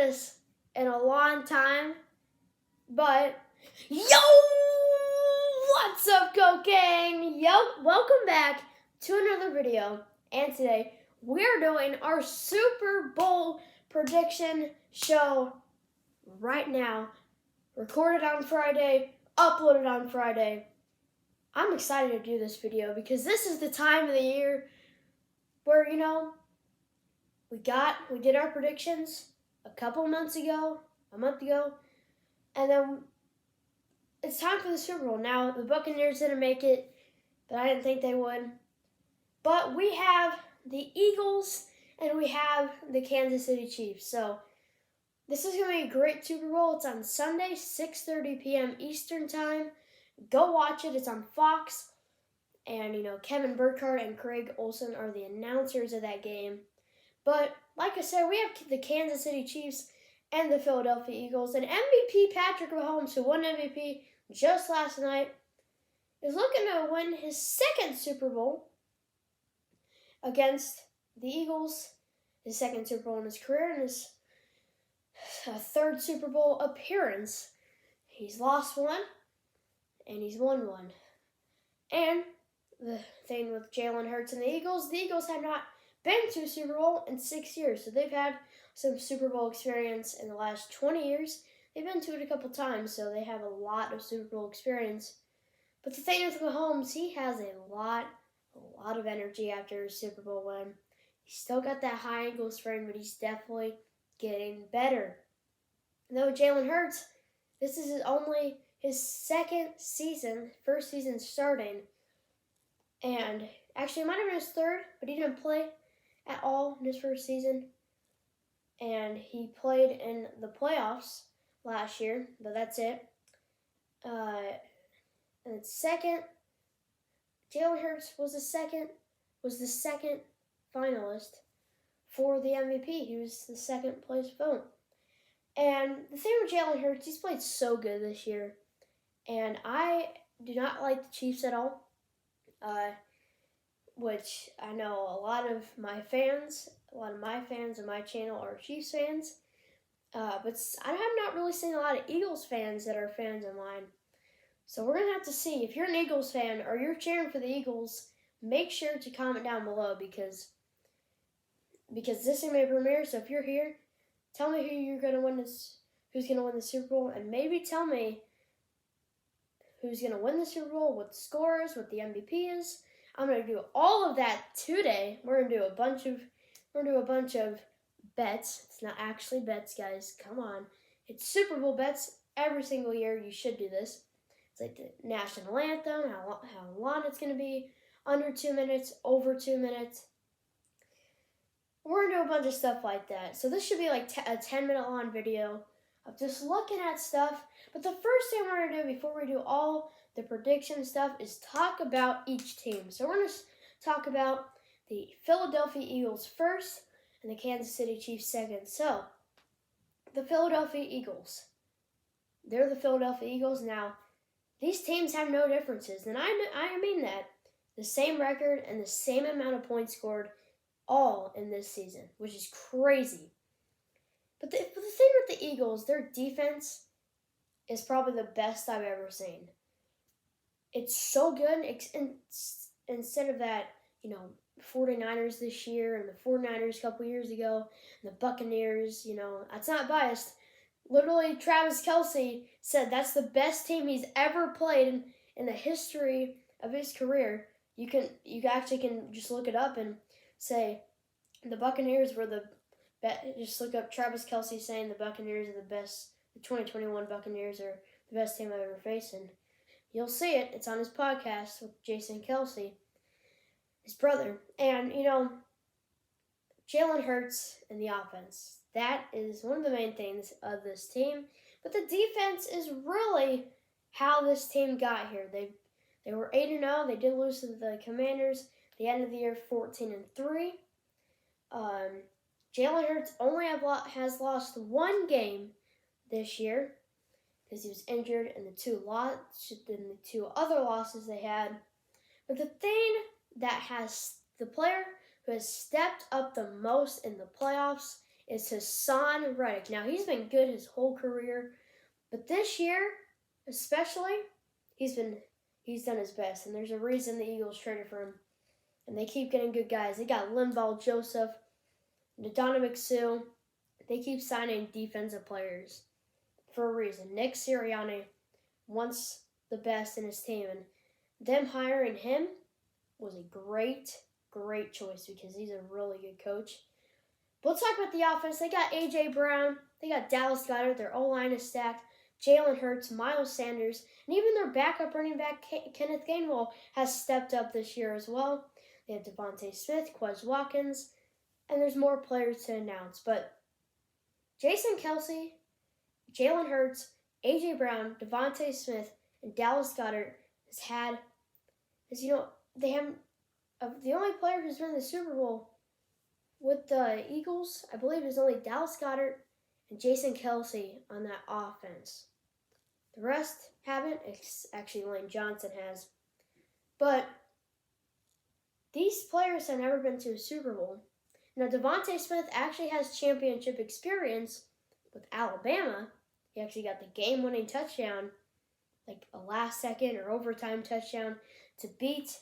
this in a long time, but yo, what's up, Go Gang? Yo, welcome back to another video, and today we're doing our Super Bowl prediction show right now. Recorded on Friday, uploaded on Friday. I'm excited to do this video because this is the time of the year where, we did our predictions a month ago, and then it's time for the Super Bowl. Now, the Buccaneers didn't make it, but I didn't think they would. But we have the Eagles and we have the Kansas City Chiefs. So this is going to be a great Super Bowl. It's on Sunday, 6:30 p.m. Eastern Time. Go watch it. It's on Fox. And, Kevin Burkhardt and Craig Olsen are the announcers of that game. But, like I said, we have the Kansas City Chiefs and the Philadelphia Eagles. And MVP Patrick Mahomes, who won MVP just last night, is looking to win his second Super Bowl against the Eagles. His second Super Bowl in his career and his third Super Bowl appearance. He's lost one and he's won one. And the thing with Jalen Hurts and the Eagles have not been to a Super Bowl in 6 years. So they've had some Super Bowl experience in the last 20 years. They've been to it a couple times, so they have a lot of Super Bowl experience. But the thing with Mahomes, he has a lot of energy after his Super Bowl win. He's still got that high ankle sprain, but he's definitely getting better. Though Jalen Hurts, this is only his second season, first season starting. And actually, it might have been his third, but he didn't play at all in his first season. And he played in the playoffs last year, but that's it. And second, Jalen Hurts was the second finalist for the MVP. He was the second place vote. And the thing with Jalen Hurts, he's played so good this year. And I do not like the Chiefs at all. Which I know a lot of my fans on my channel are Chiefs fans. But I have not really seen a lot of Eagles fans that are fans of mine. So we're going to have to see. If you're an Eagles fan or you're cheering for the Eagles, make sure to comment down below because this is my premiere. So if you're here, tell me who's going to win the Super Bowl, and maybe tell me who's going to win the Super Bowl, what the score is, what the MVP is. I'm going to do all of that today. We're going to do a bunch of bets. It's not actually bets, guys. Come on. It's Super Bowl bets every single year. You should do this. It's like the national anthem, how long it's going to be, under 2 minutes, over 2 minutes. We're going to do a bunch of stuff like that. So this should be like a 10-minute long video of just looking at stuff. But the first thing we're going to do before we do all the prediction stuff is talk about each team. So we're going to talk about the Philadelphia Eagles first and the Kansas City Chiefs second. So, the Philadelphia Eagles. They're the Philadelphia Eagles. Now, these teams have no differences. And I mean that. The same record and the same amount of points scored all in this season, which is crazy. But the thing with the Eagles, their defense is probably the best I've ever seen. It's so good. Instead of that, 49ers this year and the 49ers a couple years ago, and the Buccaneers, that's not biased. Literally, Travis Kelce said that's the best team he's ever played in the history of his career. You actually can just look it up and say the Buccaneers were the best. Just look up Travis Kelce saying the Buccaneers are the best. The 2021 Buccaneers are the best team I've ever faced, and you'll see it. It's on his podcast with Jason Kelce, his brother. And, Jalen Hurts and the offense. That is one of the main things of this team. But the defense is really how this team got here. They were 8-0. They did lose to the Commanders at the end of the year, 14-3. Jalen Hurts only has lost one game this year because he was injured in the two other losses they had. But the thing that has the player who has stepped up the most in the playoffs is Hassan Reddick. Now, he's been good his whole career, but this year, especially, he's done his best, and there's a reason the Eagles traded for him. And they keep getting good guys. They got Linval Joseph, Ndana McSue. They keep signing defensive players for a reason. Nick Sirianni wants the best in his team, and them hiring him was a great choice because he's a really good coach. But let's talk about the offense. They got A.J. Brown. They got Dallas Goedert. Their O-line is stacked. Jalen Hurts, Miles Sanders, and even their backup running back, Kenneth Gainwell, has stepped up this year as well. They have Devontae Smith, Quez Watkins, and there's more players to announce. But Jason Kelce, Jalen Hurts, A.J. Brown, Devontae Smith, and Dallas Goedert they haven't. The only player who's been in the Super Bowl with the Eagles, I believe, is only Dallas Goedert and Jason Kelce on that offense. The rest haven't. Actually, Lane Johnson has. But these players have never been to a Super Bowl. Now, Devontae Smith actually has championship experience with Alabama. He actually got the game-winning touchdown, like a last-second or overtime touchdown to beat,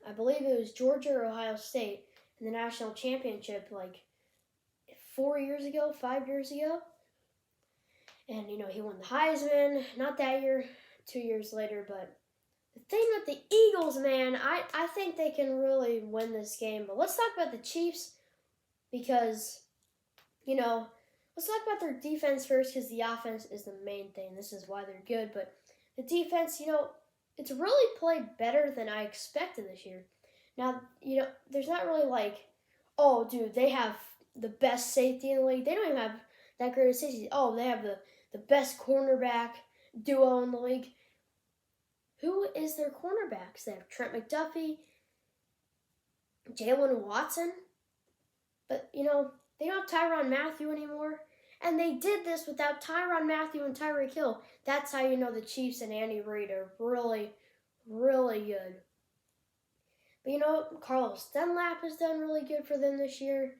I believe it was Georgia or Ohio State in the national championship like 5 years ago. And, he won the Heisman, not that year, 2 years later. But the thing with the Eagles, man, I think they can really win this game. But let's talk about the Chiefs because, let's talk about their defense first because the offense is the main thing. This is why they're good. But the defense, it's really played better than I expected this year. Now, there's not really like, oh, dude, they have the best safety in the league. They don't even have that great a safety. Oh, they have the best cornerback duo in the league. Who is their cornerbacks? They have Trent McDuffie, Jalen Watson. But, they don't have Tyrann Mathieu anymore. And they did this without Tyrann Mathieu and Tyreek Hill. That's how you know the Chiefs and Andy Reid are really, really good. But Carlos Dunlap has done really good for them this year.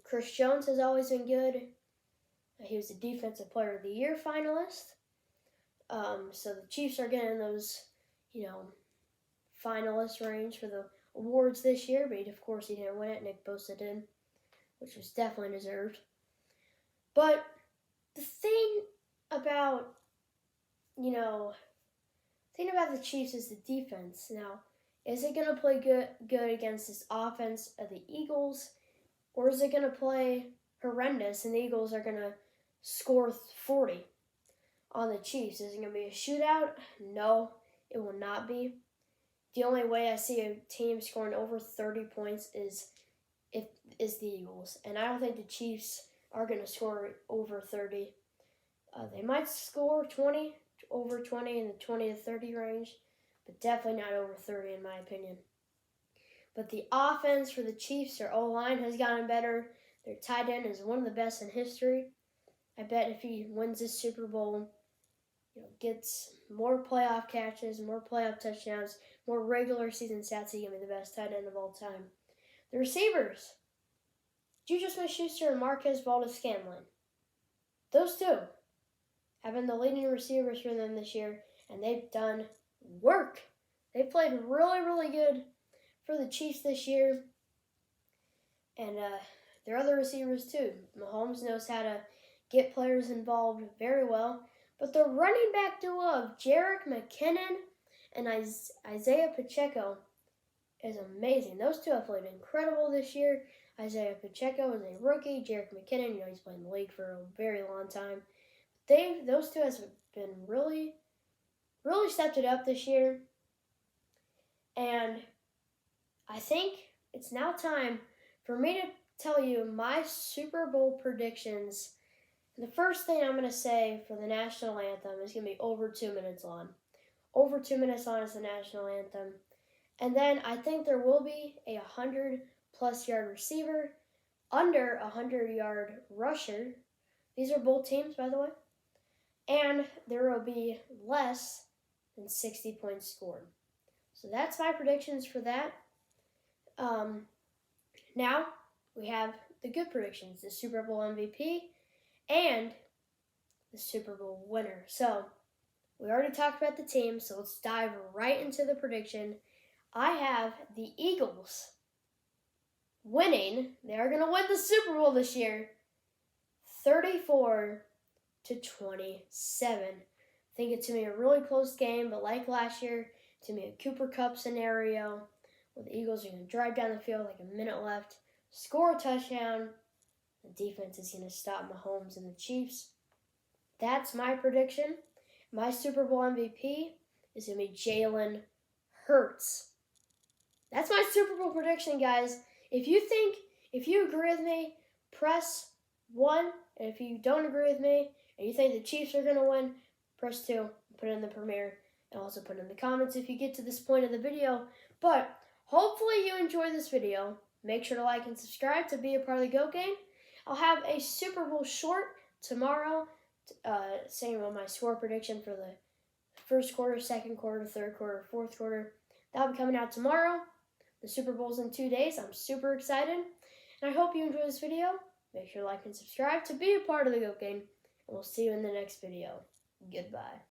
Chris Jones has always been good. He was the Defensive Player of the Year finalist. So the Chiefs are getting those, finalist range for the awards this year. But of course he didn't win it. Nick Bosa did, which was definitely deserved. But the thing about, the Chiefs is the defense. Now, is it going to play good against this offense of the Eagles? Or is it going to play horrendous and the Eagles are going to score 40 on the Chiefs? Is it going to be a shootout? No, it will not be. The only way I see a team scoring over 30 points is the Eagles. And I don't think the Chiefs are going to score over 30. They might score over 20 in the 20 to 30 range, but definitely not over 30 in my opinion. But the offense for the Chiefs, their O-line has gotten better. Their tight end is one of the best in history. I bet if he wins this Super Bowl, gets more playoff catches, more playoff touchdowns, more regular season stats, he's going to be the best tight end of all time. The receivers, Juju Smith-Schuster and Marquez Valdes-Scantling. Those two have been the leading receivers for them this year, and they've done work. They played really, really good for the Chiefs this year. And their other receivers too. Mahomes knows how to get players involved very well. But the running back duo of Jerick McKinnon and Isaiah Pacheco is amazing. Those two have played incredible this year. Isaiah Pacheco is a rookie. Jerick McKinnon, he's played in the league for a very long time. Those two have been really, really stepped it up this year. And I think it's now time for me to tell you my Super Bowl predictions. And the first thing I'm going to say for the national anthem is going to be over 2 minutes long. Over 2 minutes long is the national anthem. And then I think there will be a 100-plus yard receiver, under a 100-yard rusher. These are both teams, by the way. And there will be less than 60 points scored. So that's my predictions for that. Now we have the good predictions, the Super Bowl MVP and the Super Bowl winner. So we already talked about the team, so let's dive right into the prediction. I have the Eagles winning. They are going to win the Super Bowl this year, 34-27. I think it's going to be a really close game, but like last year, it's going to be a Cooper Kupp scenario where the Eagles are going to drive down the field like a minute left, score a touchdown. The defense is going to stop Mahomes and the Chiefs. That's my prediction. My Super Bowl MVP is going to be Jalen Hurts. That's my Super Bowl prediction, guys. If you agree with me, press 1. And if you don't agree with me and you think the Chiefs are going to win, press 2. Put it in the premiere and also put it in the comments if you get to this point of the video. But hopefully you enjoyed this video. Make sure to like and subscribe to be a part of the GOAT Gang. I'll have a Super Bowl short tomorrow saying about my score prediction for the first quarter, second quarter, third quarter, fourth quarter. That'll be coming out tomorrow. The Super Bowl's in 2 days. I'm super excited. And I hope you enjoyed this video. Make sure to like and subscribe to be a part of the GOAT Gang. And we'll see you in the next video. Goodbye.